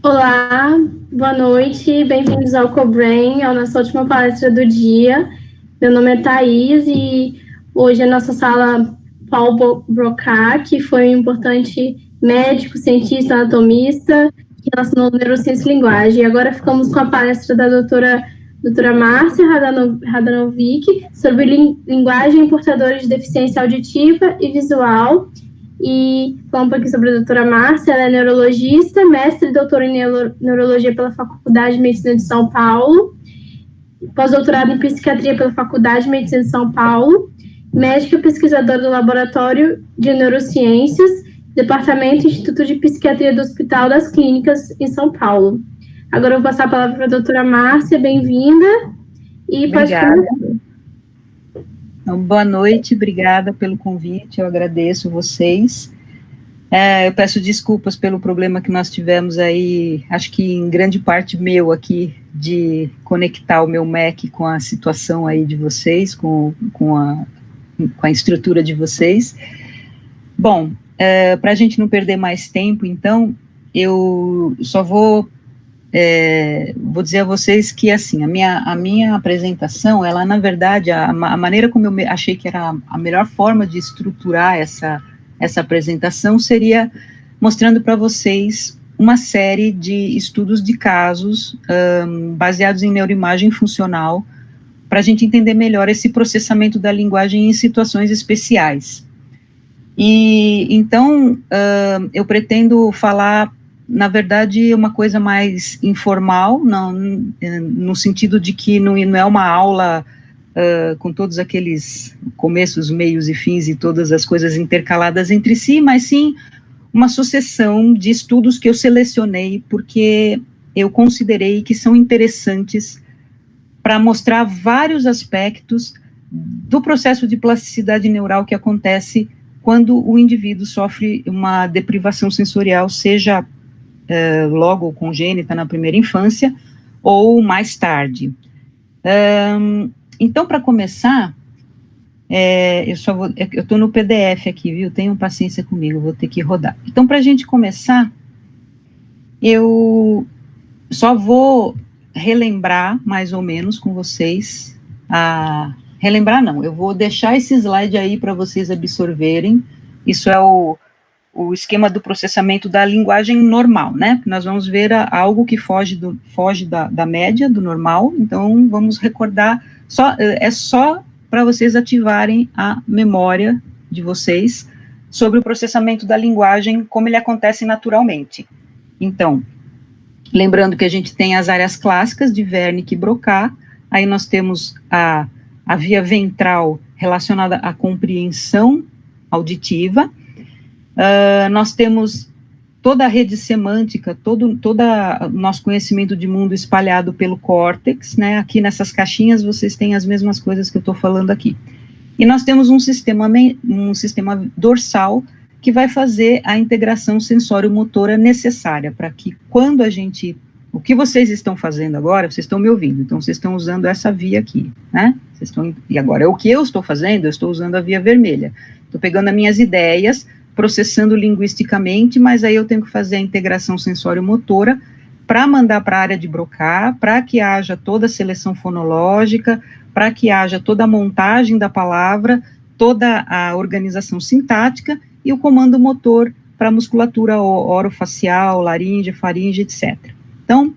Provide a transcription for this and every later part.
Olá, boa noite, bem-vindos ao Cobrain, a nossa última palestra do dia. Meu nome é Thaís e hoje a nossa sala Paul Broca, que foi um importante médico, cientista, anatomista, que relacionou neurociência e linguagem. E agora ficamos com a palestra da doutora Márcia Radanovic sobre linguagem em portadores de deficiência auditiva e visual. E falar um pouquinho sobre a doutora Márcia. Ela é neurologista, mestre e doutora em neurologia pela Faculdade de Medicina de São Paulo, pós-doutorado em psiquiatria pela Faculdade de Medicina de São Paulo, médica e pesquisadora do Laboratório de Neurociências, Departamento e Instituto de Psiquiatria do Hospital das Clínicas em São Paulo. Agora eu vou passar a palavra para a doutora Márcia, bem-vinda. E pode começar. Então, boa noite, obrigada pelo convite, eu agradeço vocês. Eu peço desculpas pelo problema que nós tivemos aí, acho que em grande parte meu aqui, de conectar o meu Mac com a situação aí de vocês, com a estrutura de vocês. Bom, para a gente não perder mais tempo, então, eu só vou dizer a vocês que, assim, a minha apresentação, ela, na verdade, a maneira como eu achei que era a melhor forma de estruturar essa apresentação seria mostrando para vocês uma série de estudos de casos baseados em neuroimagem funcional, para a gente entender melhor esse processamento da linguagem em situações especiais. E, então, eu pretendo falar, na verdade, uma coisa mais informal, no sentido de que não é uma aula com todos aqueles começos, meios e fins e todas as coisas intercaladas entre si, mas sim uma sucessão de estudos que eu selecionei porque eu considerei que são interessantes para mostrar vários aspectos do processo de plasticidade neural que acontece quando o indivíduo sofre uma deprivação sensorial, seja logo congênita na primeira infância, ou mais tarde. Então, para começar, eu estou no PDF aqui, viu? Tenham paciência comigo, vou ter que rodar. Então, para a gente começar, eu só vou relembrar, mais ou menos, com vocês, relembrar não, eu vou deixar esse slide aí para vocês absorverem. Isso é o esquema do processamento da linguagem normal, né? Nós vamos ver algo que foge da média, do normal, então vamos recordar, só para vocês ativarem a memória de vocês sobre o processamento da linguagem, como ele acontece naturalmente. Então, lembrando que a gente tem as áreas clássicas de Wernicke e Broca, aí nós temos a via ventral relacionada à compreensão auditiva. Nós temos toda a rede semântica, todo o nosso conhecimento de mundo espalhado pelo córtex, né? Aqui nessas caixinhas vocês têm as mesmas coisas que eu estou falando aqui. E nós temos um sistema dorsal que vai fazer a integração sensório-motora necessária para que quando o que vocês estão fazendo agora, vocês estão me ouvindo, então vocês estão usando essa via aqui, né? E agora, o que eu estou fazendo? Eu estou usando a via vermelha. Estou pegando as minhas ideias, processando linguisticamente, mas aí eu tenho que fazer a integração sensório-motora para mandar para a área de Broca, para que haja toda a seleção fonológica, para que haja toda a montagem da palavra, toda a organização sintática e o comando motor para a musculatura orofacial, laringe, faringe, etc. Então,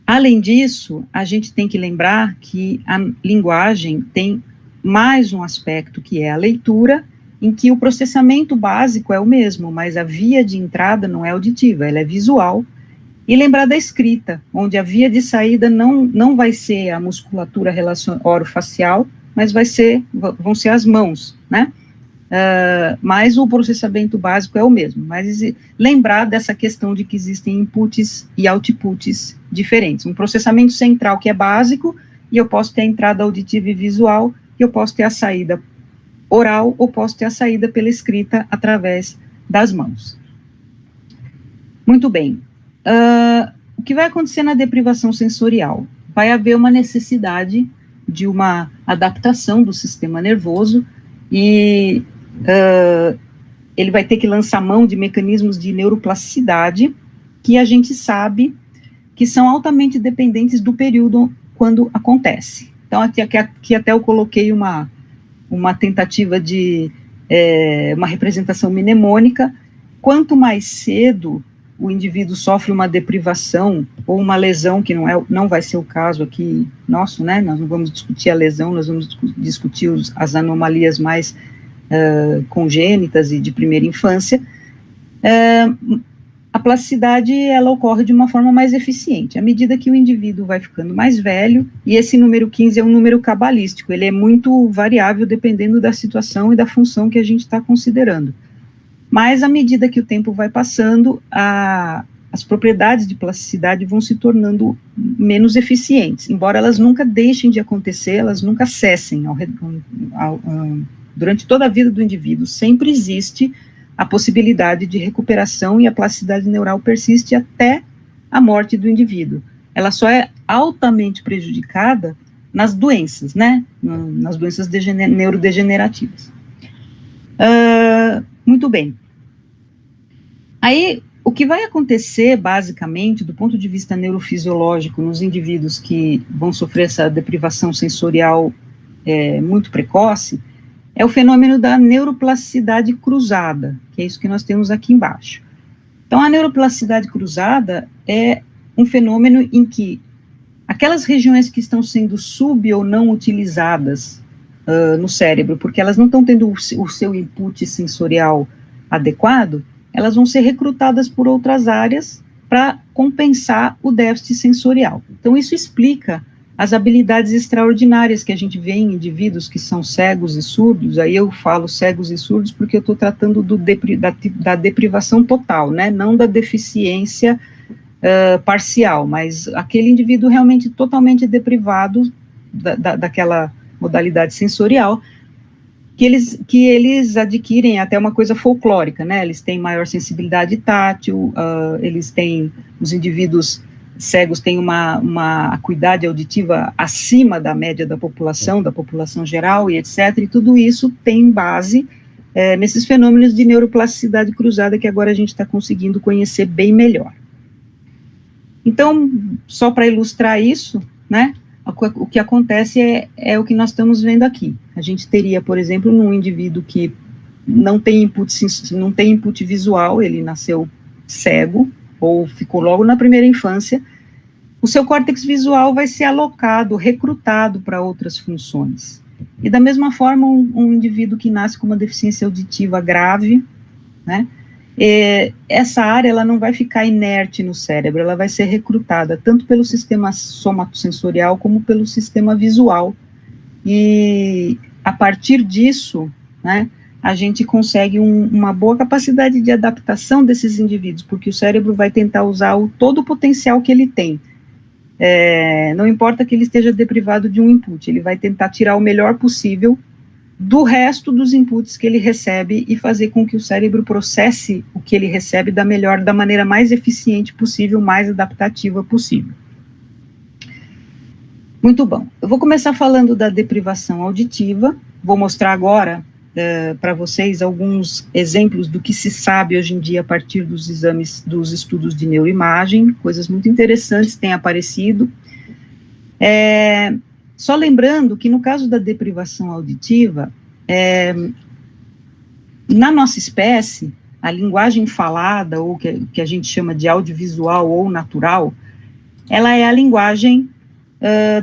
além disso, a gente tem que lembrar que a linguagem tem mais um aspecto, que é a leitura, em que o processamento básico é o mesmo, mas a via de entrada não é auditiva, ela é visual. E lembrar da escrita, onde a via de saída não vai ser a musculatura orofacial, mas vão ser as mãos, né? Mas o processamento básico é o mesmo. Mas lembrar dessa questão de que existem inputs e outputs diferentes. Um processamento central que é básico, e eu posso ter a entrada auditiva e visual, e eu posso ter a saída oral, ou posso ter a saída pela escrita através das mãos. Muito bem. O que vai acontecer na deprivação sensorial? Vai haver uma necessidade de uma adaptação do sistema nervoso, e ele vai ter que lançar mão de mecanismos de neuroplasticidade, que a gente sabe que são altamente dependentes do período quando acontece. Então, aqui até eu coloquei uma tentativa de uma representação mnemônica. Quanto mais cedo o indivíduo sofre uma deprivação ou uma lesão, que não vai ser o caso aqui nosso, né? Nós não vamos discutir a lesão, nós vamos discutir as anomalias mais congênitas e de primeira infância. A plasticidade, ela ocorre de uma forma mais eficiente, à medida que o indivíduo vai ficando mais velho, e esse número 15 é um número cabalístico, ele é muito variável dependendo da situação e da função que a gente está considerando. Mas, à medida que o tempo vai passando, as propriedades de plasticidade vão se tornando menos eficientes, embora elas nunca deixem de acontecer, elas nunca cessem durante toda a vida do indivíduo, sempre existe a possibilidade de recuperação e a plasticidade neural persiste até a morte do indivíduo. Ela só é altamente prejudicada nas doenças, né? Nas doenças neurodegenerativas. Muito bem. Aí, o que vai acontecer, basicamente, do ponto de vista neurofisiológico, nos indivíduos que vão sofrer essa deprivação sensorial muito precoce, é o fenômeno da neuroplasticidade cruzada, que é isso que nós temos aqui embaixo. Então, a neuroplasticidade cruzada é um fenômeno em que aquelas regiões que estão sendo sub- ou não utilizadas no cérebro, porque elas não estão tendo o seu input sensorial adequado, elas vão ser recrutadas por outras áreas para compensar o déficit sensorial. Então, isso explica as habilidades extraordinárias que a gente vê em indivíduos que são cegos e surdos. Aí eu falo cegos e surdos porque eu estou tratando da deprivação total, né, não da deficiência parcial, mas aquele indivíduo realmente totalmente deprivado daquela modalidade sensorial, que eles adquirem até uma coisa folclórica, né, eles têm maior sensibilidade tátil, os indivíduos cegos têm uma acuidade auditiva acima da média da população geral e etc., e tudo isso tem base nesses fenômenos de neuroplasticidade cruzada que agora a gente está conseguindo conhecer bem melhor. Então, só para ilustrar isso, né, o que acontece é o que nós estamos vendo aqui. A gente teria, por exemplo, num indivíduo que não tem input visual, ele nasceu cego, ou ficou logo na primeira infância, o seu córtex visual vai ser alocado, recrutado para outras funções. E da mesma forma, um indivíduo que nasce com uma deficiência auditiva grave, né, essa área ela não vai ficar inerte no cérebro, ela vai ser recrutada tanto pelo sistema somatosensorial como pelo sistema visual. E a partir disso, né, a gente consegue uma boa capacidade de adaptação desses indivíduos, porque o cérebro vai tentar usar todo o potencial que ele tem. Não importa que ele esteja deprivado de um input, ele vai tentar tirar o melhor possível do resto dos inputs que ele recebe e fazer com que o cérebro processe o que ele recebe da maneira mais eficiente possível, mais adaptativa possível. Muito bom. Eu vou começar falando da deprivação auditiva, vou mostrar agora para vocês alguns exemplos do que se sabe hoje em dia a partir dos estudos de neuroimagem, coisas muito interessantes têm aparecido. Só lembrando que no caso da deprivação auditiva, na nossa espécie, a linguagem falada, ou que a gente chama de audiovisual ou natural, ela é a linguagem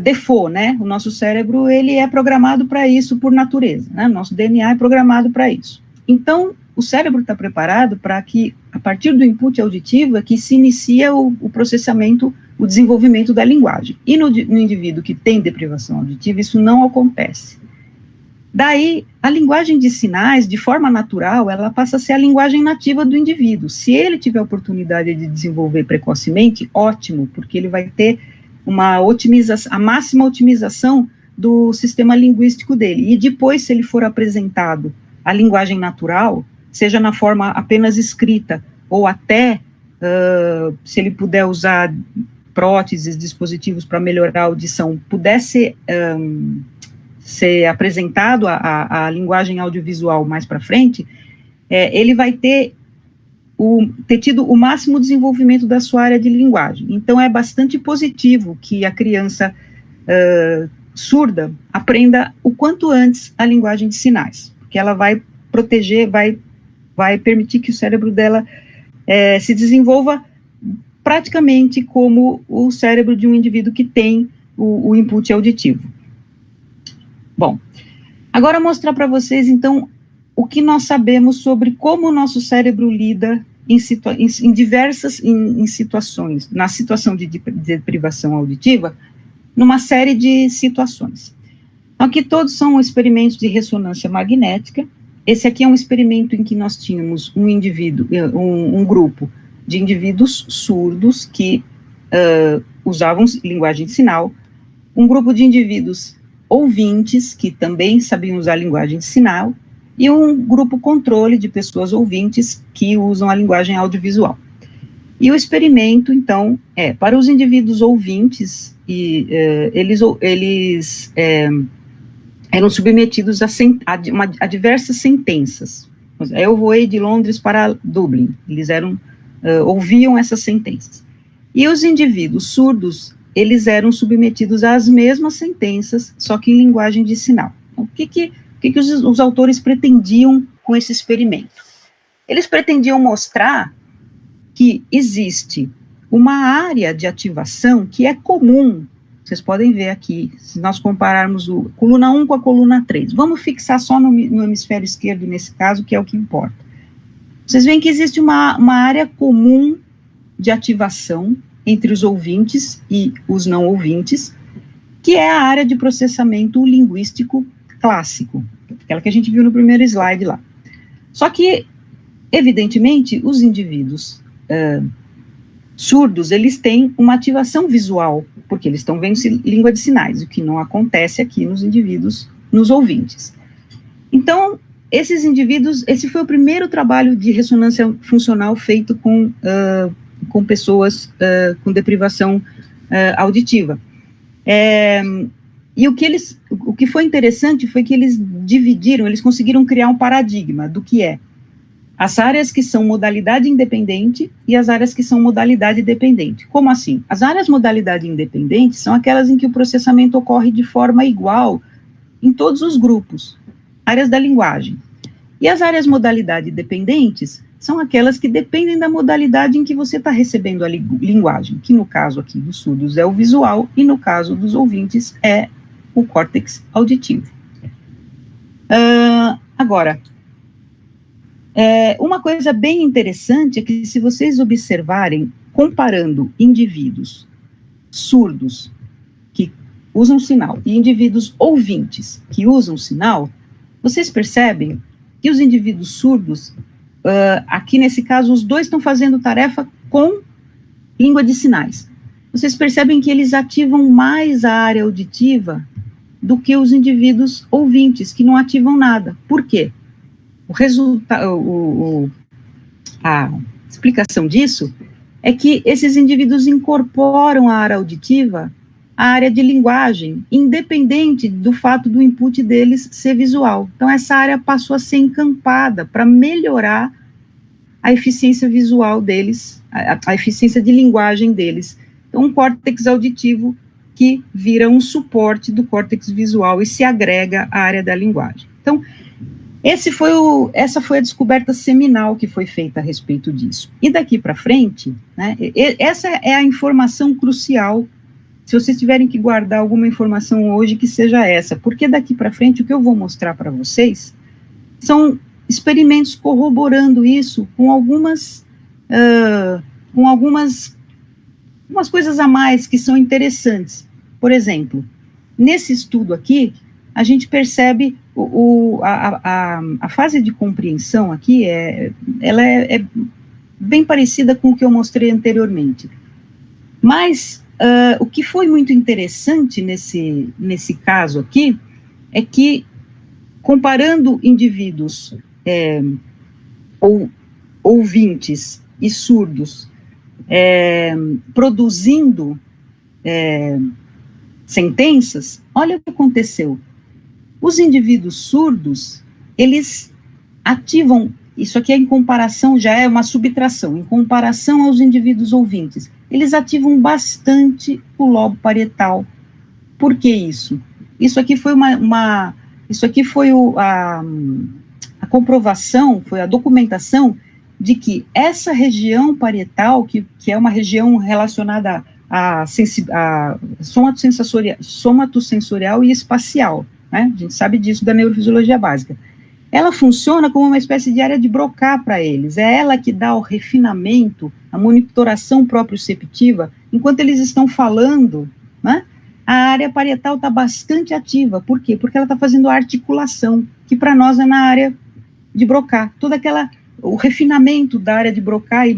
default, né? O nosso cérebro, ele é programado para isso por natureza, né? Nosso DNA é programado para isso. Então, o cérebro está preparado para que, a partir do input auditivo, é que se inicia o processamento, o desenvolvimento da linguagem. E no indivíduo que tem deprivação auditiva, isso não acontece. Daí, a linguagem de sinais, de forma natural, ela passa a ser a linguagem nativa do indivíduo. Se ele tiver a oportunidade de desenvolver precocemente, ótimo, porque ele vai ter a máxima otimização do sistema linguístico dele. E depois, se ele for apresentado a linguagem natural, seja na forma apenas escrita, ou até, se ele puder usar próteses, dispositivos para melhorar a audição, pudesse ser apresentado a linguagem audiovisual mais para frente, ele vai ter ter tido o máximo desenvolvimento da sua área de linguagem. Então, é bastante positivo que a criança surda aprenda o quanto antes a linguagem de sinais, porque ela vai proteger, vai permitir que o cérebro dela se desenvolva praticamente como o cérebro de um indivíduo que tem o input auditivo. Bom, agora mostrar para vocês, então, o que nós sabemos sobre como o nosso cérebro lida em diversas situações, na situação de deprivação auditiva, numa série de situações. Então, aqui todos são experimentos de ressonância magnética. Esse aqui é um experimento em que nós tínhamos um grupo de indivíduos surdos que usavam linguagem de sinal, um grupo de indivíduos ouvintes que também sabiam usar linguagem de sinal, e um grupo controle de pessoas ouvintes que usam a linguagem audiovisual. E o experimento, então, para os indivíduos ouvintes, eles eram submetidos a diversas sentenças. Eu voei de Londres para Dublin, eles ouviam essas sentenças. E os indivíduos surdos, eles eram submetidos às mesmas sentenças, só que em linguagem de sinal. Então, o que os autores pretendiam com esse experimento? Eles pretendiam mostrar que existe uma área de ativação que é comum. Vocês podem ver aqui, se nós compararmos a coluna 1 com a coluna 3. Vamos fixar só no hemisfério esquerdo, nesse caso, que é o que importa. Vocês veem que existe uma área comum de ativação entre os ouvintes e os não ouvintes, que é a área de processamento linguístico clássico, aquela que a gente viu no primeiro slide lá. Só que, evidentemente, os indivíduos surdos, eles têm uma ativação visual, porque eles estão vendo língua de sinais, o que não acontece aqui nos ouvintes. Então, esses indivíduos, esse foi o primeiro trabalho de ressonância funcional feito com pessoas com deprivação auditiva. E o que foi interessante foi que eles conseguiram criar um paradigma do que é as áreas que são modalidade independente e as áreas que são modalidade dependente. Como assim? As áreas modalidade independente são aquelas em que o processamento ocorre de forma igual em todos os grupos, áreas da linguagem. E as áreas modalidade dependentes são aquelas que dependem da modalidade em que você está recebendo a linguagem, que no caso aqui dos surdos é o visual, e no caso dos ouvintes é o córtex auditivo. Agora, uma coisa bem interessante é que, se vocês observarem, comparando indivíduos surdos que usam sinal e indivíduos ouvintes que usam sinal, vocês percebem que os indivíduos surdos, aqui nesse caso, os dois estão fazendo tarefa com língua de sinais. Vocês percebem que eles ativam mais a área auditiva do que os indivíduos ouvintes, que não ativam nada. Por quê? A explicação disso é que esses indivíduos incorporam a área auditiva à área de linguagem, independente do fato do input deles ser visual. Então, essa área passou a ser encampada para melhorar a eficiência visual deles, a eficiência de linguagem deles. Então, um córtex auditivo que vira um suporte do córtex visual e se agrega à área da linguagem. Então, essa foi a descoberta seminal que foi feita a respeito disso. E daqui para frente, né, essa é a informação crucial. Se vocês tiverem que guardar alguma informação hoje, que seja essa, porque daqui para frente o que eu vou mostrar para vocês são experimentos corroborando isso com algumas coisas a mais que são interessantes. Por exemplo, nesse estudo aqui, a gente percebe a fase de compreensão aqui, ela é bem parecida com o que eu mostrei anteriormente. Mas o que foi muito interessante nesse caso aqui é que, comparando indivíduos ouvintes e surdos produzindo sentenças, olha o que aconteceu. Os indivíduos surdos, eles ativam isso aqui é em comparação, já é uma subtração, em comparação aos indivíduos ouvintes. Eles ativam bastante o lobo parietal. Por que isso? Isso aqui foi a comprovação, foi a documentação de que essa região parietal, que é uma região relacionada a somatosensorial e espacial, né? A gente sabe disso da neurofisiologia básica. Ela funciona como uma espécie de área de Broca para eles. É ela que dá o refinamento, a monitoração proprioceptiva, enquanto eles estão falando, né? A área parietal está bastante ativa. Por quê? Porque ela está fazendo a articulação, que para nós é na área de Broca. O refinamento da área de Broca e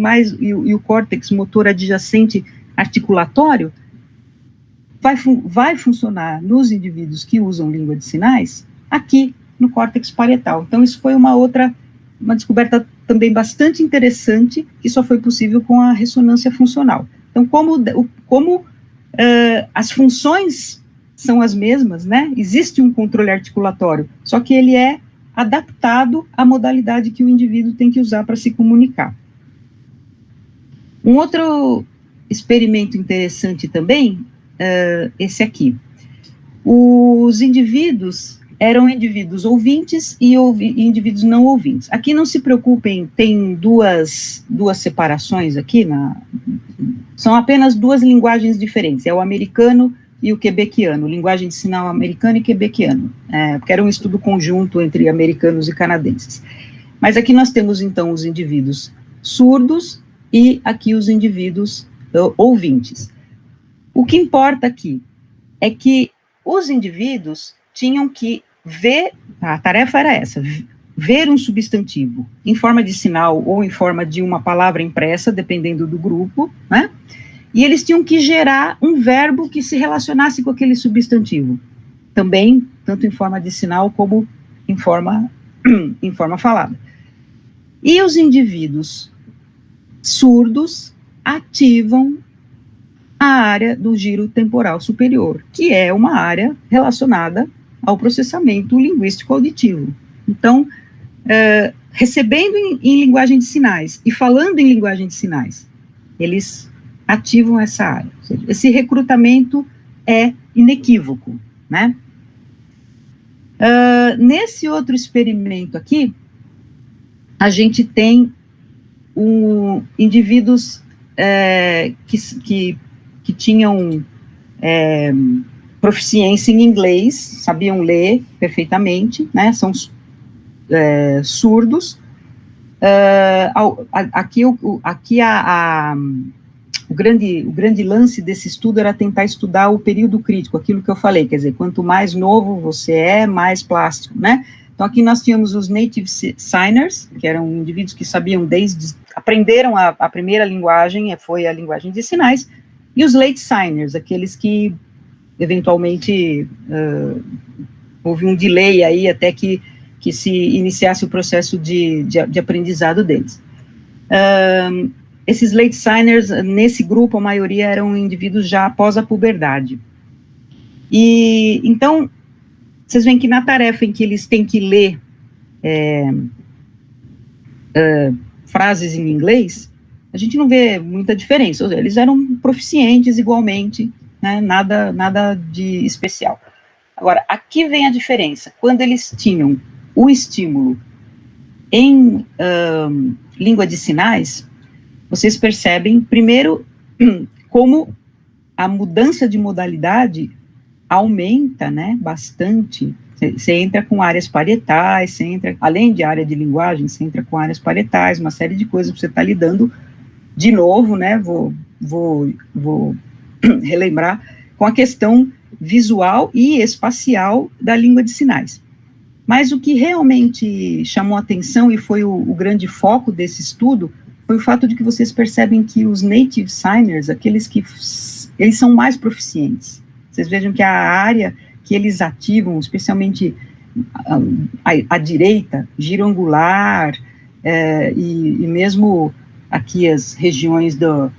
o córtex motor adjacente articulatório vai funcionar nos indivíduos que usam língua de sinais aqui no córtex parietal. Então, isso foi uma descoberta também bastante interessante, que só foi possível com a ressonância funcional. Então, como as funções são as mesmas, né? Existe um controle articulatório, só que ele é adaptado à modalidade que o indivíduo tem que usar para se comunicar. Um outro experimento interessante também, esse aqui. Os indivíduos eram indivíduos ouvintes e indivíduos não ouvintes. Aqui não se preocupem, tem duas separações aqui, são apenas duas linguagens diferentes, é o americano e o quebequiano, linguagem de sinal americano e quebequiano, porque era um estudo conjunto entre americanos e canadenses. Mas aqui nós temos, então, os indivíduos surdos e aqui os indivíduos ouvintes. O que importa aqui é que os indivíduos tinham que ver, a tarefa era essa, ver um substantivo em forma de sinal ou em forma de uma palavra impressa, dependendo do grupo, né? E eles tinham que gerar um verbo que se relacionasse com aquele substantivo, também, tanto em forma de sinal como em forma falada. E os indivíduos surdos ativam a área do giro temporal superior, que é uma área relacionada ao processamento linguístico auditivo. Então, recebendo em linguagem de sinais e falando em linguagem de sinais, eles ativam essa área. Ou seja, esse recrutamento é inequívoco, né? Nesse outro experimento aqui, a gente tem indivíduos que tinham proficiência em inglês, sabiam ler perfeitamente, né, são surdos. O grande lance desse estudo era tentar estudar o período crítico, aquilo que eu falei, quer dizer, quanto mais novo você é, mais plástico, né? Então, aqui nós tínhamos os native signers, que eram indivíduos que sabiam aprenderam a primeira linguagem, foi a linguagem de sinais, e os late signers, aqueles que, eventualmente, houve um delay aí até que se iniciasse o processo de aprendizado deles. Esses late signers, nesse grupo, a maioria eram indivíduos já após a puberdade. E, então, vocês veem que na tarefa em que eles têm que ler frases em inglês, a gente não vê muita diferença, eles eram proficientes igualmente, né, nada de especial. Agora, aqui vem a diferença, quando eles tinham o estímulo em língua de sinais, vocês percebem, primeiro, como a mudança de modalidade aumenta, né, bastante. Você entra com áreas parietais, além de área de linguagem, você entra com áreas parietais, uma série de coisas que você está lidando, de novo, né, vou relembrar, com a questão visual e espacial da língua de sinais. Mas o que realmente chamou atenção e foi o grande foco desse estudo foi o fato de que vocês percebem que os native signers, aqueles que eles são mais proficientes. Vocês vejam que a área que eles ativam, especialmente à direita, giro angular, e mesmo aqui as regiões do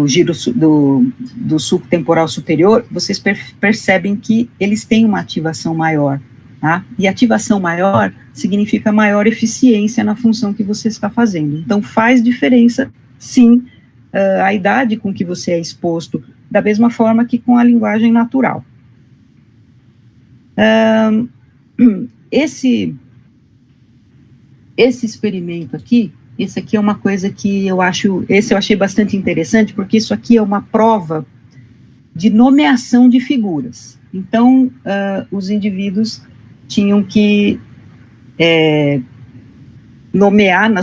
giro do sulco temporal superior, vocês percebem que eles têm uma ativação maior. tá? E ativação maior significa maior eficiência na função que você está fazendo. Então, faz diferença, sim, a idade com que você é exposto, da mesma forma que com a linguagem natural. Esse experimento aqui, esse aqui é uma coisa que eu achei bastante interessante, porque isso aqui é uma prova de nomeação de figuras. Então, os indivíduos tinham que nomear na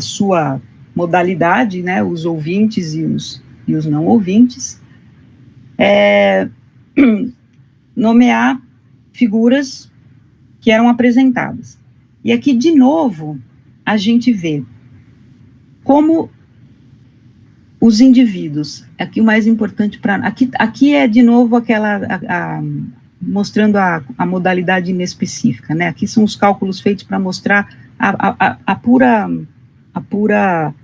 sua modalidade, né, os ouvintes e os não ouvintes, nomear figuras que eram apresentadas. E aqui, de novo, a gente vê como os indivíduos, aqui o mais importante para... Aqui é, de novo, mostrando a modalidade inespecífica, né? Aqui são os cálculos feitos para mostrar a pura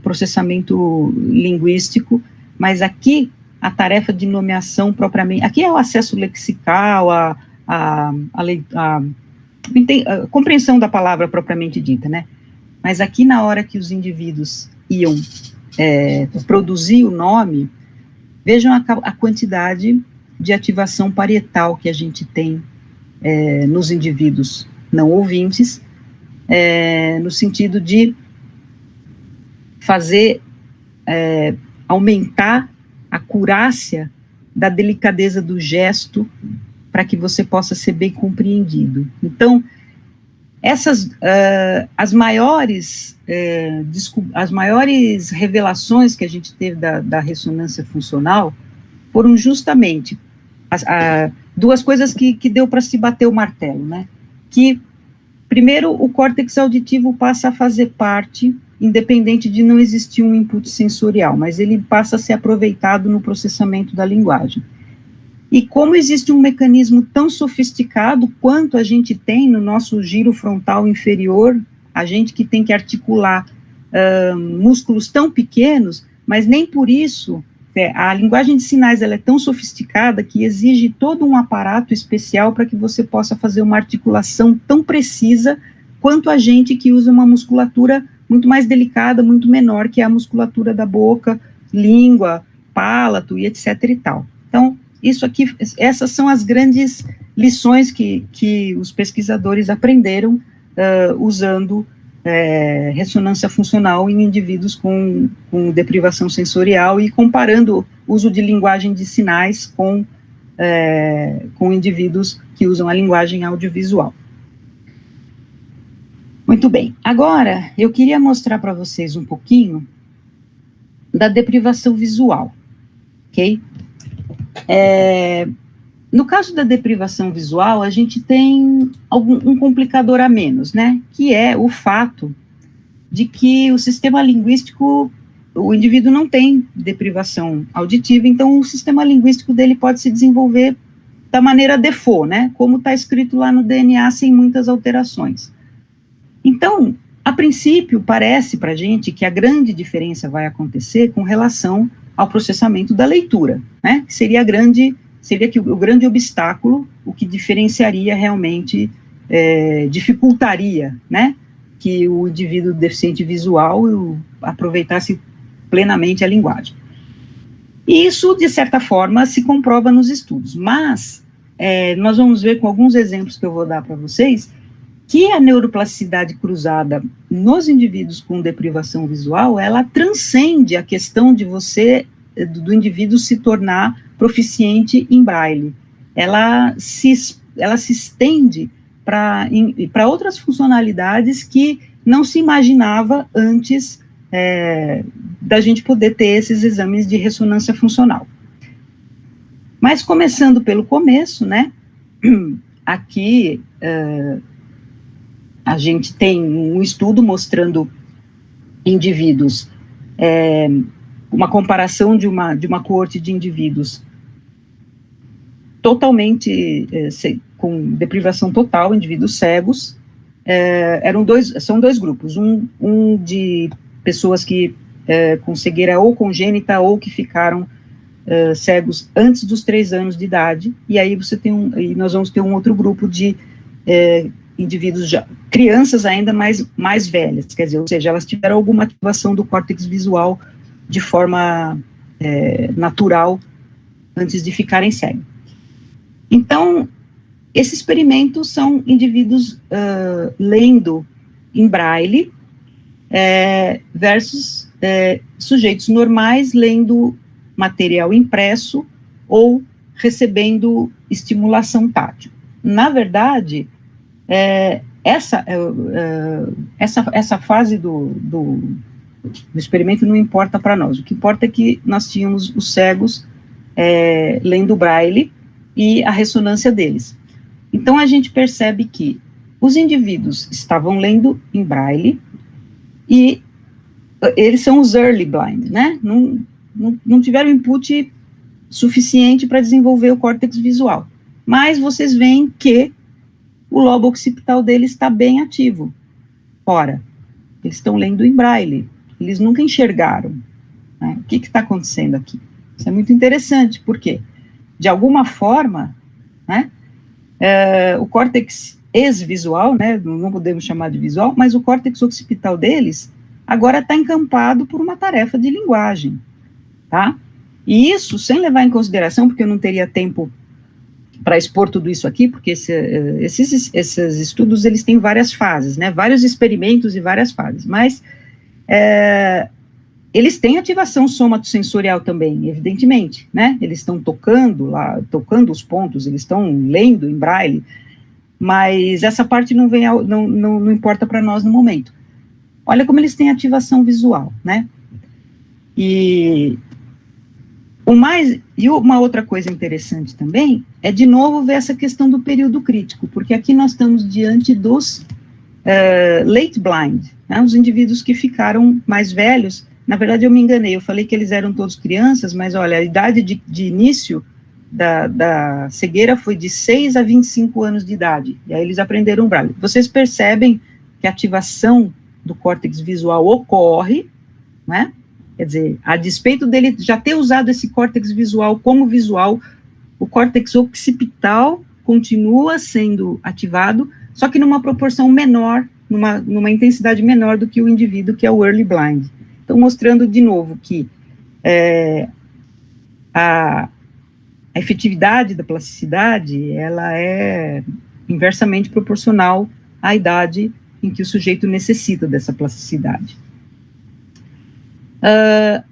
processamento linguístico, mas aqui a tarefa de nomeação propriamente... Aqui é o acesso lexical, a compreensão da palavra propriamente dita, né? Mas aqui, na hora que os indivíduos iam produzir o nome, vejam a quantidade de ativação parietal que a gente tem nos indivíduos não ouvintes, no sentido de fazer aumentar a acurácia da delicadeza do gesto para que você possa ser bem compreendido. Então, as maiores revelações que a gente teve da ressonância funcional foram justamente duas coisas que deu para se bater o martelo, né? Que, primeiro, o córtex auditivo passa a fazer parte, independente de não existir um input sensorial, mas ele passa a ser aproveitado no processamento da linguagem. E como existe um mecanismo tão sofisticado quanto a gente tem no nosso giro frontal inferior, a gente que tem que articular músculos tão pequenos, mas nem por isso, a linguagem de sinais ela é tão sofisticada que exige todo um aparato especial para que você possa fazer uma articulação tão precisa quanto a gente que usa uma musculatura muito mais delicada, muito menor, que é a musculatura da boca, língua, palato e etc e tal. Então, isso aqui, essas são as grandes lições que os pesquisadores aprenderam usando ressonância funcional em indivíduos com deprivação sensorial e comparando o uso de linguagem de sinais com indivíduos que usam a linguagem audiovisual. Muito bem, agora eu queria mostrar para vocês um pouquinho da deprivação visual, ok? No caso da deprivação visual, a gente tem um complicador a menos, né? Que é o fato de que o sistema linguístico, o indivíduo não tem deprivação auditiva, então o sistema linguístico dele pode se desenvolver da maneira default, né? Como está escrito lá no DNA, sem muitas alterações. Então, a princípio, parece para a gente que a grande diferença vai acontecer com relação ao processamento da leitura, né? Que seria o grande obstáculo, o que diferenciaria realmente, dificultaria, né? Que o indivíduo deficiente visual aproveitasse plenamente a linguagem. E isso, de certa forma, se comprova nos estudos, mas nós vamos ver com alguns exemplos que eu vou dar para vocês, que a neuroplasticidade cruzada nos indivíduos com deprivação visual, ela transcende a questão de do indivíduo se tornar proficiente em braille. Ela se estende para outras funcionalidades que não se imaginava antes da gente poder ter esses exames de ressonância funcional. Mas começando pelo começo, né, aqui a gente tem um estudo mostrando indivíduos, uma comparação de uma coorte de indivíduos totalmente com deprivação total, indivíduos cegos, são dois grupos, um de pessoas que com cegueira ou congênita ou que ficaram cegos antes dos 3 anos de idade, e aí e nós vamos ter um outro grupo de indivíduos, crianças ainda mais velhas, quer dizer, ou seja, elas tiveram alguma ativação do córtex visual de forma natural antes de ficarem cegos. Então, esse experimento são indivíduos lendo em braille versus sujeitos normais lendo material impresso ou recebendo estimulação tátil. Na verdade, essa fase do experimento não importa para nós. O que importa é que nós tínhamos os cegos lendo braille e a ressonância deles. Então, a gente percebe que os indivíduos estavam lendo em braille e eles são os early blind, né? Não tiveram input suficiente para desenvolver o córtex visual. Mas vocês veem que o lobo occipital deles está bem ativo. Ora, eles estão lendo em braille, eles nunca enxergaram, né? O que está acontecendo aqui? Isso é muito interessante, porque, de alguma forma, né, o córtex ex-visual, né, não podemos chamar de visual, mas o córtex occipital deles agora está encampado por uma tarefa de linguagem, tá? E isso, sem levar em consideração, porque eu não teria tempo para expor tudo isso aqui, porque esses estudos, eles têm várias fases, né, vários experimentos e várias fases, mas eles têm ativação somatosensorial também, evidentemente, né, eles estão tocando os pontos, eles estão lendo em braille, mas essa parte não importa para nós no momento. Olha como eles têm ativação visual, né, e uma outra coisa interessante também é, de novo, ver essa questão do período crítico, porque aqui nós estamos diante dos late blind, né, os indivíduos que ficaram mais velhos. Na verdade, eu me enganei, eu falei que eles eram todos crianças, mas olha, a idade de início da cegueira foi de 6 a 25 anos de idade, e aí eles aprenderam braille. Vocês percebem que a ativação do córtex visual ocorre, né? Quer dizer, a despeito dele já ter usado esse córtex visual como visual, o córtex occipital continua sendo ativado, só que numa proporção menor, numa intensidade menor do que o indivíduo que é o early blind. Então, mostrando de novo que a efetividade da plasticidade, ela é inversamente proporcional à idade em que o sujeito necessita dessa plasticidade.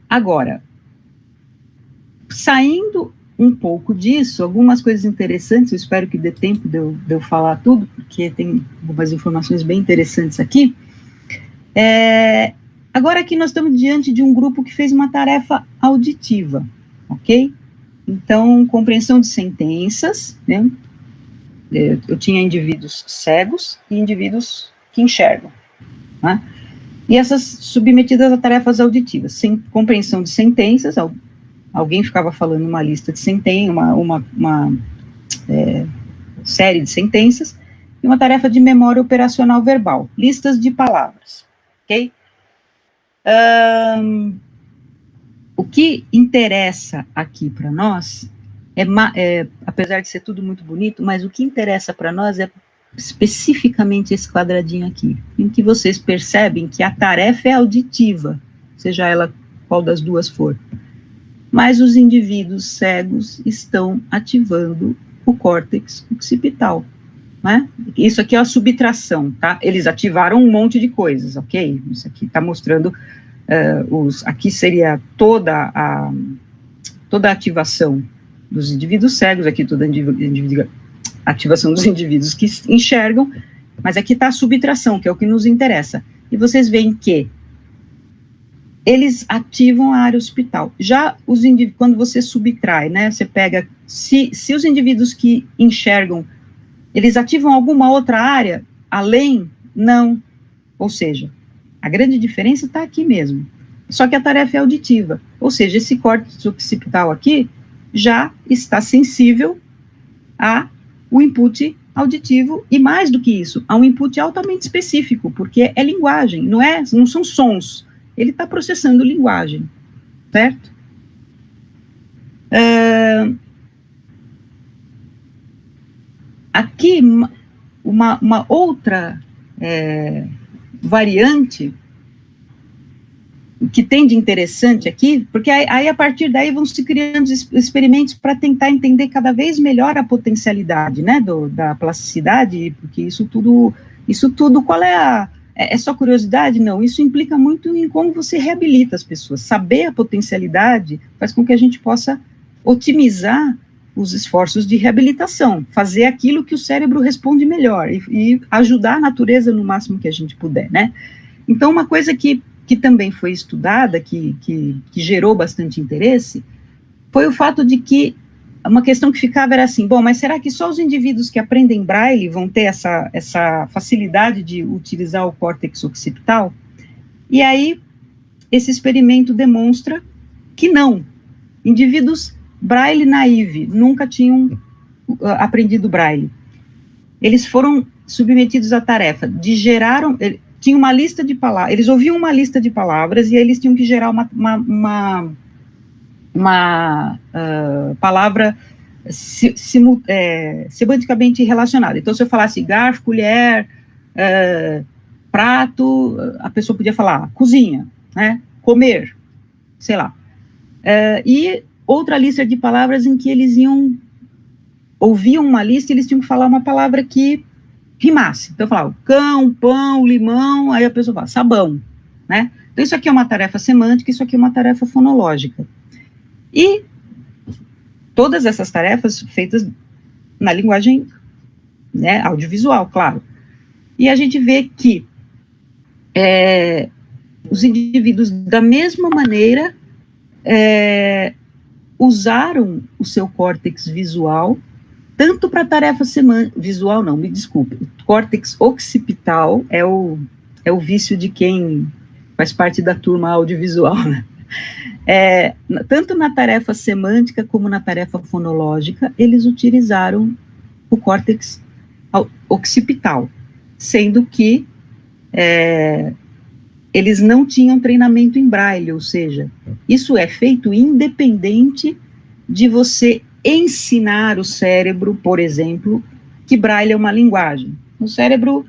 Agora, saindo um pouco disso, algumas coisas interessantes, eu espero que dê tempo de eu falar tudo, porque tem algumas informações bem interessantes aqui. Agora aqui nós estamos diante de um grupo que fez uma tarefa auditiva, ok? Então, compreensão de sentenças, né? Eu tinha indivíduos cegos e indivíduos que enxergam, né? E essas submetidas a tarefas auditivas, sem compreensão de sentenças, alguém ficava falando uma lista de sentenças, uma série de sentenças, e uma tarefa de memória operacional verbal, listas de palavras, ok? O que interessa aqui para nós, apesar de ser tudo muito bonito, mas o que interessa para nós é especificamente esse quadradinho aqui, em que vocês percebem que a tarefa é auditiva, seja ela qual das duas for, mas os indivíduos cegos estão ativando o córtex occipital, né? Isso aqui é a subtração, tá? Eles ativaram um monte de coisas, ok? Isso aqui está mostrando, aqui seria toda a ativação dos indivíduos cegos, aqui toda a ativação dos indivíduos que enxergam, mas aqui está a subtração, que é o que nos interessa. E vocês veem que eles ativam a área occipital. Já os indivíduos, quando você subtrai, né, você pega, se os indivíduos que enxergam, eles ativam alguma outra área, além, não. Ou seja, a grande diferença está aqui mesmo. Só que a tarefa é auditiva. Ou seja, esse córtex occipital aqui já está sensível o input auditivo, e mais do que isso, a um input altamente específico, porque é linguagem, não são sons, ele está processando linguagem, certo? Aqui, uma outra variante que tem de interessante aqui, porque aí a partir daí vão se criando experimentos para tentar entender cada vez melhor a potencialidade, né, da plasticidade, porque isso tudo, qual é é só curiosidade? Não, isso implica muito em como você reabilita as pessoas. Saber a potencialidade faz com que a gente possa otimizar os esforços de reabilitação, fazer aquilo que o cérebro responde melhor e ajudar a natureza no máximo que a gente puder, né? Então, uma coisa que também foi estudada, que gerou bastante interesse, foi o fato de que uma questão que ficava era assim, bom, mas será que só os indivíduos que aprendem Braille vão ter essa facilidade de utilizar o córtex occipital? E aí, esse experimento demonstra que não. Indivíduos Braille naive, nunca tinham aprendido Braille. Eles foram submetidos à tarefa de tinha uma lista de palavras, eles ouviam uma lista de palavras e aí eles tinham que gerar uma palavra semanticamente relacionada. Então, se eu falasse garfo, colher, prato, a pessoa podia falar cozinha, né, comer, sei lá. E outra lista de palavras em que eles ouviam uma lista e eles tinham que falar uma palavra que rimasse. Então, eu falava cão, pão, limão, aí a pessoa fala sabão, né? Então, isso aqui é uma tarefa semântica, isso aqui é uma tarefa fonológica. E todas essas tarefas feitas na linguagem, né, audiovisual, claro. E a gente vê que os indivíduos, da mesma maneira, usaram o seu córtex visual, tanto para tarefa visual, não, me desculpe, o córtex occipital é o vício de quem faz parte da turma audiovisual, né? Tanto na tarefa semântica como na tarefa fonológica, eles utilizaram o córtex occipital, sendo que eles não tinham treinamento em Braille, ou seja, isso é feito independente de você ensinar o cérebro, por exemplo, que Braille é uma linguagem. O cérebro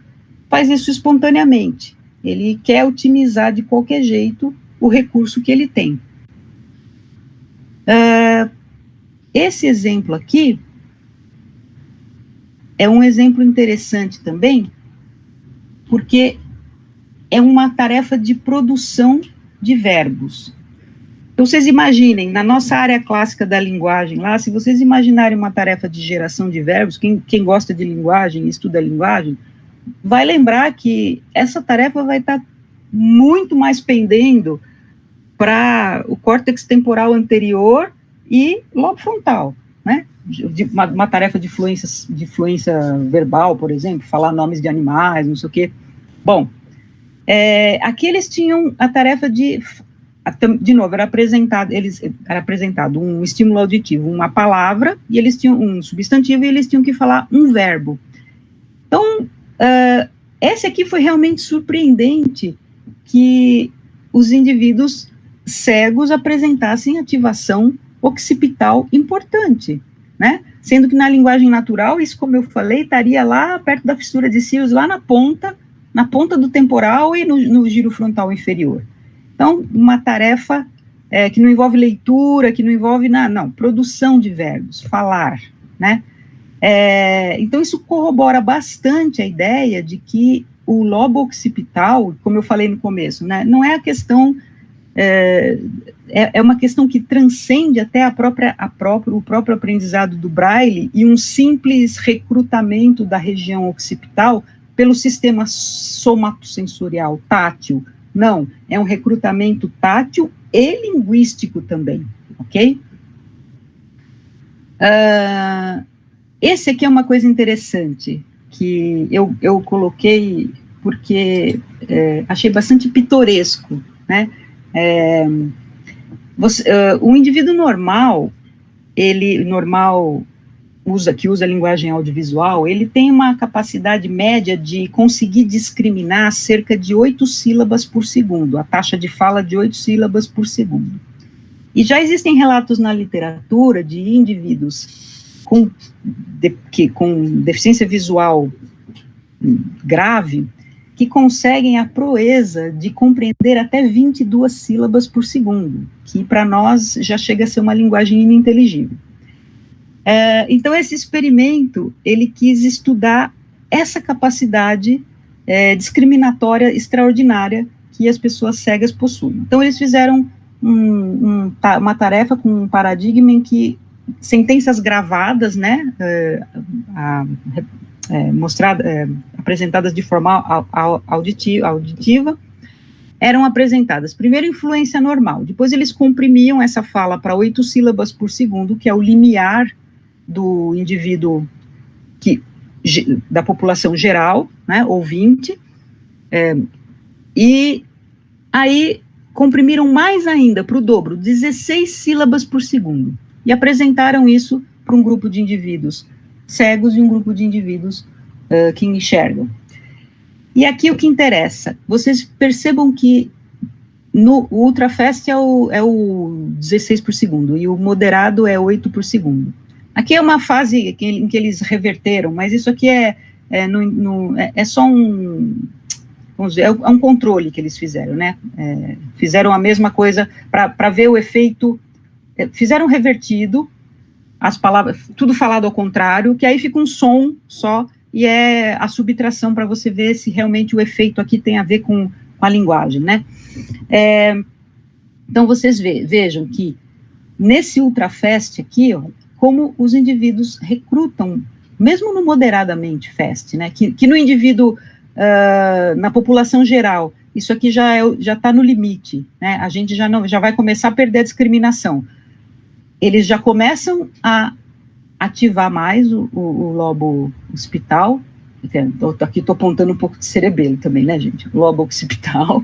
faz isso espontaneamente, ele quer otimizar de qualquer jeito o recurso que ele tem. Esse exemplo aqui é um exemplo interessante também, porque é uma tarefa de produção de verbos. Então, vocês imaginem, na nossa área clássica da linguagem lá, se vocês imaginarem uma tarefa de geração de verbos, quem gosta de linguagem, estuda linguagem, vai lembrar que essa tarefa vai estar muito mais pendendo para o córtex temporal anterior e lobo frontal, né? Uma tarefa de fluência verbal, por exemplo, falar nomes de animais, não sei o quê. Bom, aqui eles tinham a tarefa de novo, era apresentado um estímulo auditivo, uma palavra, e eles tinham um substantivo, e eles tinham que falar um verbo. Então, esse aqui foi realmente surpreendente, que os indivíduos cegos apresentassem ativação occipital importante, né? Sendo que na linguagem natural, isso, como eu falei, estaria lá perto da fissura de cílios, lá na ponta do temporal e no giro frontal inferior. Então, uma tarefa que não envolve leitura, que não envolve produção de verbos, falar, né? Então, isso corrobora bastante a ideia de que o lobo occipital, como eu falei no começo, né, não é a questão, é uma questão que transcende até o próprio aprendizado do Braille e um simples recrutamento da região occipital pelo sistema somatosensorial tátil. Não, é um recrutamento tátil e linguístico também, ok? Esse aqui é uma coisa interessante, que eu coloquei porque achei bastante pitoresco, né? O indivíduo normal, que usa a linguagem audiovisual, ele tem uma capacidade média de conseguir discriminar cerca de 8 sílabas por segundo, a taxa de fala de 8 sílabas por segundo. E já existem relatos na literatura de indivíduos com deficiência visual grave, que conseguem a proeza de compreender até 22 sílabas por segundo, que para nós já chega a ser uma linguagem ininteligível. Então, esse experimento, ele quis estudar essa capacidade discriminatória extraordinária que as pessoas cegas possuem. Então, eles fizeram uma tarefa com um paradigma em que sentenças gravadas, né, apresentadas de forma auditiva, eram apresentadas. Primeiro, influência normal. Depois, eles comprimiam essa fala para 8 sílabas por segundo, que é o limiar do indivíduo da população geral, né, ouvinte, e aí comprimiram mais ainda, para o dobro, 16 sílabas por segundo, e apresentaram isso para um grupo de indivíduos cegos e um grupo de indivíduos que enxergam. E aqui o que interessa, vocês percebam que o ultrafast é o 16 por segundo, e o moderado é 8 por segundo. Aqui é uma fase em que eles reverteram, mas isso aqui é só vamos dizer, é um controle que eles fizeram, né? Fizeram a mesma coisa para ver o efeito, fizeram revertido, as palavras, tudo falado ao contrário, que aí fica um som só, e é a subtração para você ver se realmente o efeito aqui tem a ver com a linguagem, né? Então, vocês vejam que nesse ultrafast aqui, ó, como os indivíduos recrutam, mesmo no moderadamente fast, né, que no indivíduo, na população geral, isso aqui já está no limite, né, a gente já vai começar a perder a discriminação. Eles já começam a ativar mais o lobo occipital, aqui estou apontando um pouco de cerebelo também, né, gente, o lobo occipital,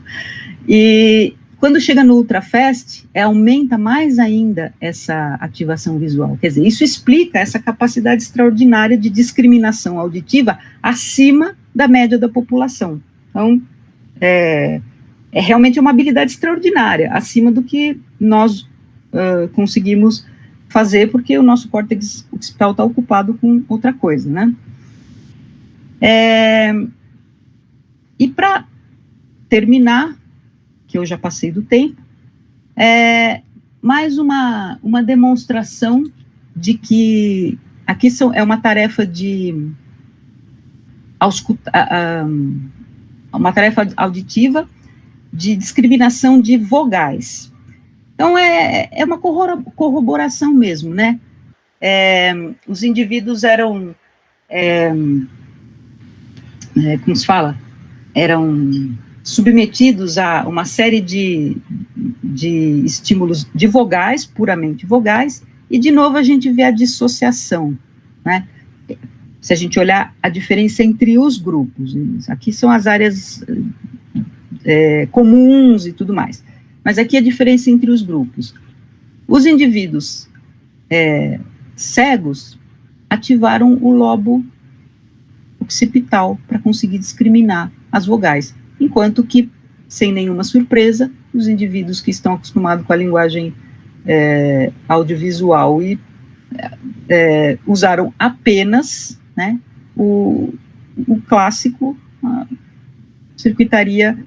e quando chega no ultrafast, aumenta mais ainda essa ativação visual. Quer dizer, isso explica essa capacidade extraordinária de discriminação auditiva acima da média da população. Então, é realmente uma habilidade extraordinária, acima do que nós conseguimos fazer, porque o nosso córtex occipital está ocupado com outra coisa, né? E para terminar, que eu já passei do tempo, mais uma demonstração de que aqui é uma tarefa uma tarefa auditiva de discriminação de vogais. Então, é uma corroboração mesmo, né? Os indivíduos eram, como se fala? Eram submetidos a uma série de estímulos de vogais, puramente vogais, e de novo a gente vê a dissociação, né? Se a gente olhar a diferença entre os grupos, aqui são as áreas comuns e tudo mais, mas aqui a diferença entre os grupos. Os indivíduos cegos ativaram o lobo occipital para conseguir discriminar as vogais, enquanto que, sem nenhuma surpresa, os indivíduos que estão acostumados com a linguagem audiovisual e usaram apenas, né, o clássico, a circuitaria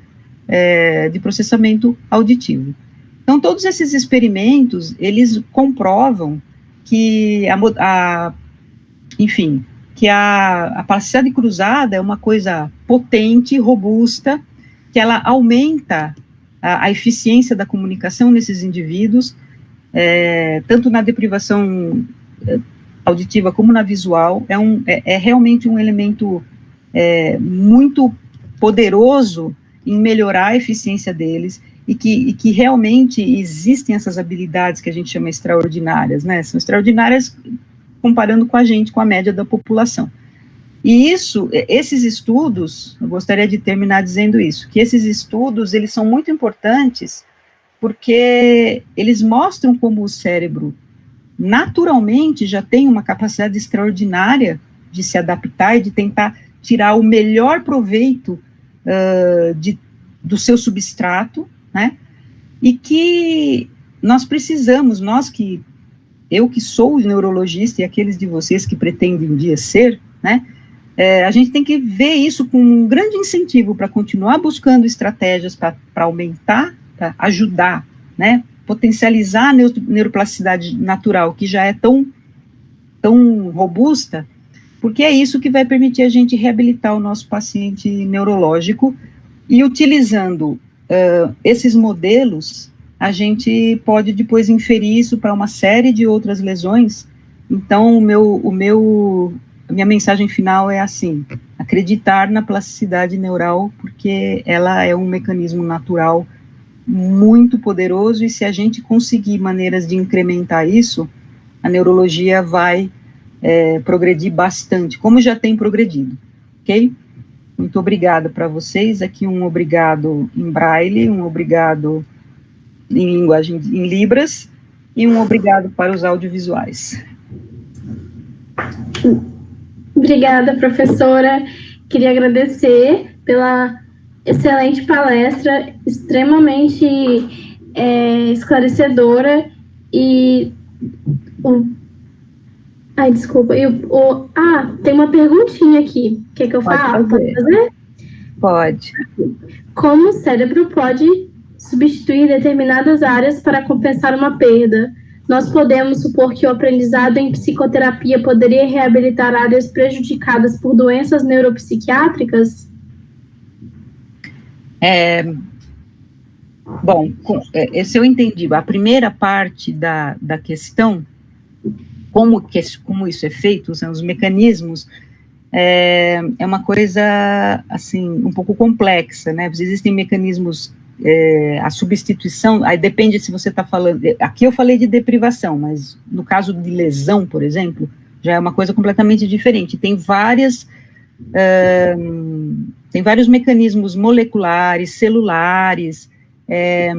de processamento auditivo. Então, todos esses experimentos, eles comprovam que enfim, que a plasticidade cruzada é uma coisa potente, robusta, que ela aumenta a eficiência da comunicação nesses indivíduos, tanto na deprivação auditiva como na visual. É realmente um elemento muito poderoso em melhorar a eficiência deles, e que realmente existem essas habilidades que a gente chama extraordinárias, né? São extraordinárias comparando com a gente, com a média da população. E esses estudos, eu gostaria de terminar dizendo isso, que esses estudos, eles são muito importantes, porque eles mostram como o cérebro, naturalmente, já tem uma capacidade extraordinária de se adaptar e de tentar tirar o melhor proveito do seu substrato, né, e que nós precisamos, eu que sou neurologista e aqueles de vocês que pretendem um dia ser, né, a gente tem que ver isso com um grande incentivo para continuar buscando estratégias para aumentar, para ajudar, né, potencializar a neuroplasticidade natural, que já é tão robusta, porque é isso que vai permitir a gente reabilitar o nosso paciente neurológico, e utilizando esses modelos, a gente pode depois inferir isso para uma série de outras lesões. Então, a minha mensagem final é assim: acreditar na plasticidade neural, porque ela é um mecanismo natural muito poderoso, e se a gente conseguir maneiras de incrementar isso, a neurologia vai progredir bastante, como já tem progredido, ok? Muito obrigada para vocês, aqui um obrigado em braille, um obrigado em linguagem, em libras, e um obrigado para os audiovisuais. Obrigada, professora. Queria agradecer pela excelente palestra, extremamente esclarecedora, e desculpa. Tem uma perguntinha aqui. Quer que eu faça? Pode fazer? Pode. Como o cérebro pode substituir determinadas áreas para compensar uma perda? Nós podemos supor que o aprendizado em psicoterapia poderia reabilitar áreas prejudicadas por doenças neuropsiquiátricas? Bom, se eu entendi, a primeira parte da questão, como isso é feito, são os mecanismos, é uma coisa, assim, um pouco complexa, né? Existem mecanismos, a substituição, aí depende se você está falando, aqui eu falei de deprivação, mas no caso de lesão, por exemplo, já é uma coisa completamente diferente. Tem vários mecanismos moleculares, celulares, é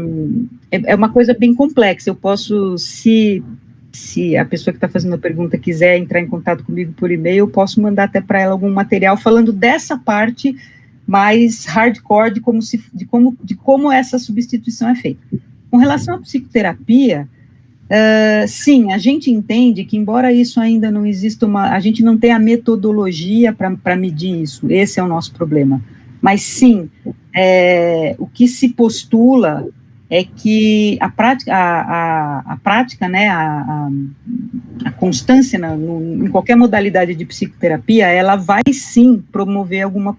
uma coisa bem complexa. Eu posso, se a pessoa que está fazendo a pergunta quiser entrar em contato comigo por e-mail, eu posso mandar até para ela algum material falando dessa parte mais hardcore de como essa substituição é feita. Com relação à psicoterapia, sim, a gente entende que, embora isso ainda não exista a gente não tem a metodologia para medir isso, esse é o nosso problema. Mas sim, o que se postula é que a prática, né, a constância em qualquer modalidade de psicoterapia, ela vai sim promover alguma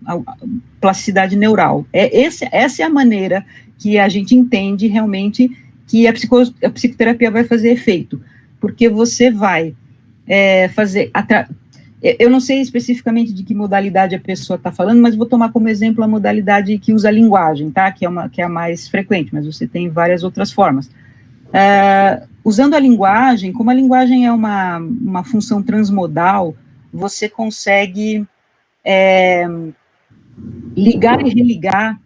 plasticidade neural. Essa é a maneira que a gente entende realmente que a psicoterapia vai fazer efeito, porque você vai fazer... Eu não sei especificamente de que modalidade a pessoa está falando, mas vou tomar como exemplo a modalidade que usa a linguagem, tá? Que é a mais frequente, mas você tem várias outras formas. Usando a linguagem, como a linguagem é uma função transmodal, você consegue ligar e religar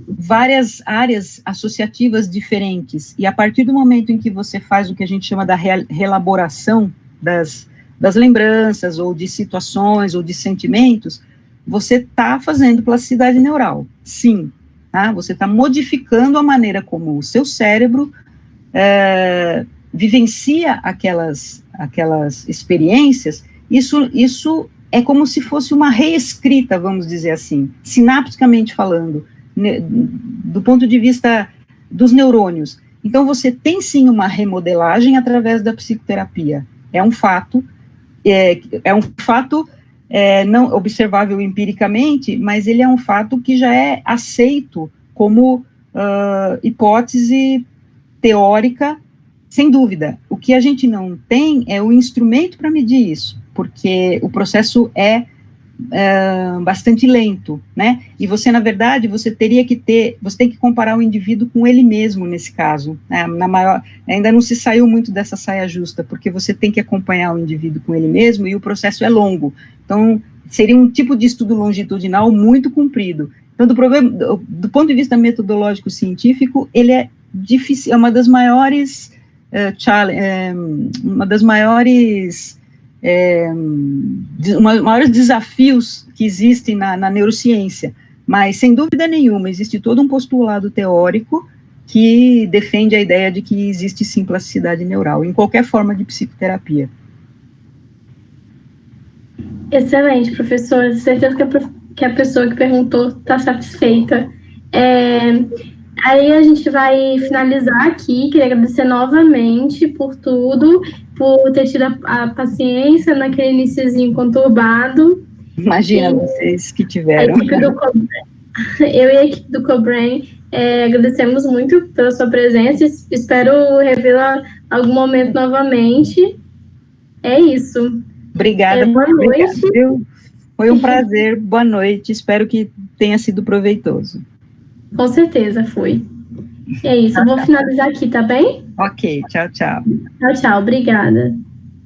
várias áreas associativas diferentes, e a partir do momento em que você faz o que a gente chama da reelaboração das lembranças, ou de situações, ou de sentimentos, você está fazendo plasticidade neural, sim, tá? Você está modificando a maneira como o seu cérebro vivencia aquelas experiências. Isso é como se fosse uma reescrita, vamos dizer assim, sinapticamente falando, do ponto de vista dos neurônios. Então, você tem sim uma remodelagem através da psicoterapia, é um fato, não observável empiricamente, mas ele é um fato que já é aceito como hipótese teórica, sem dúvida. O que a gente não tem é o instrumento para medir isso, porque o processo é bastante lento, né? E você, na verdade, você tem que comparar o indivíduo com ele mesmo, nesse caso, né? Ainda não se saiu muito dessa saia justa, porque você tem que acompanhar o indivíduo com ele mesmo, e o processo é longo, então, seria um tipo de estudo longitudinal muito comprido. Então, do ponto de vista metodológico científico, ele é difícil, é uma das maiores maiores desafios que existem na neurociência, mas sem dúvida nenhuma existe todo um postulado teórico que defende a ideia de que existe sim plasticidade neural, em qualquer forma de psicoterapia. Excelente, professor. Certeza que a pessoa que perguntou está satisfeita. Aí a gente vai finalizar aqui. Queria agradecer novamente por tudo, por ter tido a paciência naquele iniciozinho conturbado. Imagina vocês que tiveram. Eu e a equipe do Cobrain agradecemos muito pela sua presença. Espero revê-la em algum momento novamente. É isso. Obrigada. Boa noite. Foi um prazer. Boa noite. Espero que tenha sido proveitoso. Com certeza foi. É isso. Eu vou finalizar aqui, tá bem? Ok. Tchau, tchau. Tchau, tchau. Obrigada.